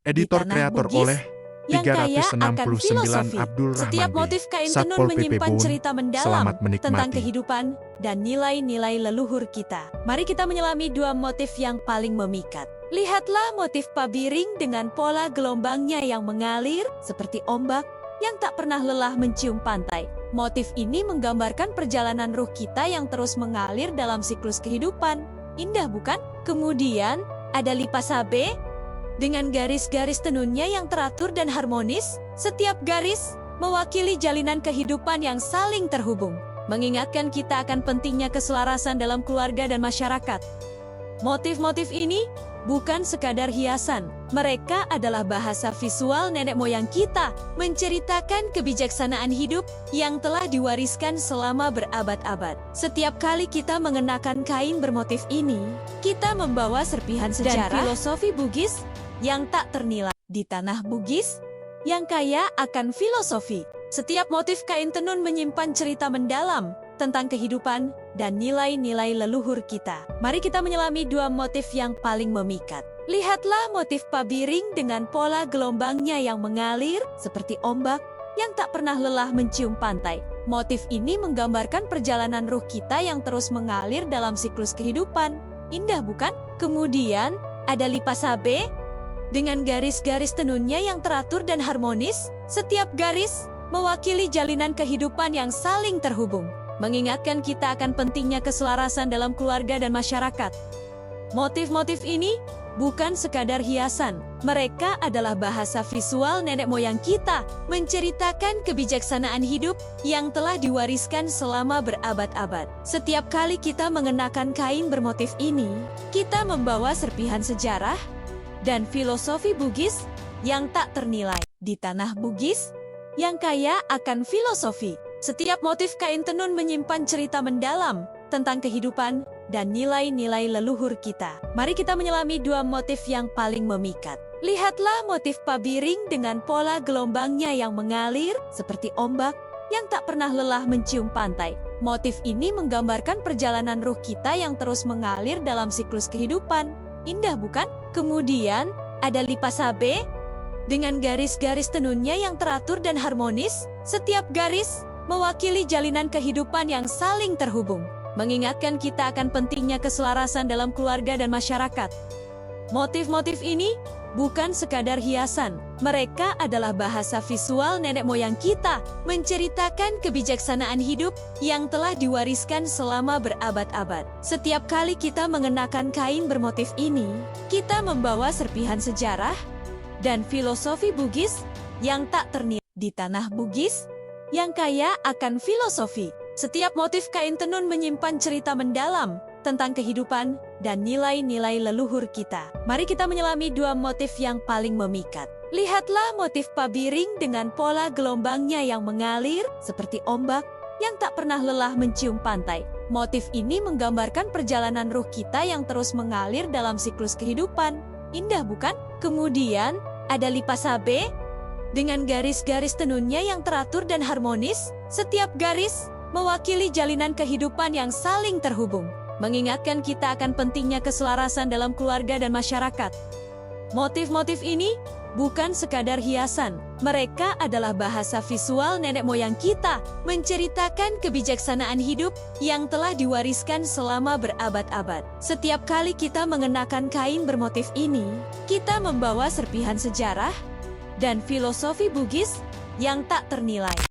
Editor tanah kreator Bugis oleh yang kaya akan 369 filosofi. Abdul Setiap Rahmandi. motif kain tenun Satpol PP menyimpan Pun, cerita mendalam selamat menikmati. tentang kehidupan dan nilai-nilai leluhur kita. Mari kita menyelami dua motif yang paling memikat. Lihatlah motif pabiring dengan pola gelombangnya yang mengalir seperti ombak yang tak pernah lelah mencium pantai. Motif ini menggambarkan perjalanan ruh kita yang terus mengalir dalam siklus kehidupan. Indah bukan? Kemudian ada lipasabe dengan garis-garis tenunnya yang teratur dan harmonis. Setiap garis mewakili jalinan kehidupan yang saling terhubung, mengingatkan kita akan pentingnya keselarasan dalam keluarga dan masyarakat. Motif-motif ini bukan sekadar hiasan, mereka adalah bahasa visual nenek moyang kita, menceritakan kebijaksanaan hidup yang telah diwariskan selama berabad-abad. Setiap kali kita mengenakan kain bermotif ini, kita membawa serpihan sejarah dan filosofi Bugis yang tak ternilai. Di tanah Bugis yang kaya akan filosofi, setiap motif kain tenun menyimpan cerita mendalam tentang kehidupan dan nilai-nilai leluhur kita. Mari kita menyelami dua motif yang paling memikat. Lihatlah motif pabiring dengan pola gelombangnya yang mengalir seperti ombak yang tak pernah lelah mencium pantai. Motif ini menggambarkan perjalanan ruh kita yang terus mengalir dalam siklus kehidupan. Indah bukan? Kemudian ada lipasabe dengan garis-garis tenunnya yang teratur dan harmonis. Setiap garis mewakili jalinan kehidupan yang saling terhubung, mengingatkan kita akan pentingnya keselarasan dalam keluarga dan masyarakat. Motif-motif ini bukan sekadar hiasan, mereka adalah bahasa visual nenek moyang kita, menceritakan kebijaksanaan hidup yang telah diwariskan selama berabad-abad. Setiap kali kita mengenakan kain bermotif ini, kita membawa serpihan sejarah dan filosofi Bugis yang tak ternilai. Di tanah Bugis yang kaya akan filosofi, setiap motif kain tenun menyimpan cerita mendalam tentang kehidupan dan nilai-nilai leluhur kita. Mari kita menyelami dua motif yang paling memikat. Lihatlah motif pabiring dengan pola gelombangnya yang mengalir seperti ombak yang tak pernah lelah mencium pantai. Motif ini menggambarkan perjalanan ruh kita yang terus mengalir dalam siklus kehidupan. Indah bukan? Kemudian ada lipasabe dengan garis-garis tenunnya yang teratur dan harmonis. Setiap garis mewakili jalinan kehidupan yang saling terhubung, mengingatkan kita akan pentingnya keselarasan dalam keluarga dan masyarakat. Motif-motif ini bukan sekadar hiasan, mereka adalah bahasa visual nenek moyang kita, menceritakan kebijaksanaan hidup yang telah diwariskan selama berabad-abad. Setiap kali kita mengenakan kain bermotif ini, kita membawa serpihan sejarah dan filosofi Bugis yang tak ternilai. Di tanah Bugis yang kaya akan filosofi, setiap motif kain tenun menyimpan cerita mendalam tentang kehidupan dan nilai-nilai leluhur kita. Mari kita menyelami dua motif yang paling memikat. Lihatlah motif pabiring dengan pola gelombangnya yang mengalir seperti ombak yang tak pernah lelah mencium pantai. Motif ini menggambarkan perjalanan ruh kita yang terus mengalir dalam siklus kehidupan. Indah bukan? Kemudian ada lipasabe dengan garis-garis tenunnya yang teratur dan harmonis. Setiap garis mewakili jalinan kehidupan yang saling terhubung, mengingatkan kita akan pentingnya keselarasan dalam keluarga dan masyarakat. Motif-motif ini bukan sekadar hiasan, mereka adalah bahasa visual nenek moyang kita, menceritakan kebijaksanaan hidup yang telah diwariskan selama berabad-abad. Setiap kali kita mengenakan kain bermotif ini, kita membawa serpihan sejarah dan filosofi Bugis yang tak ternilai.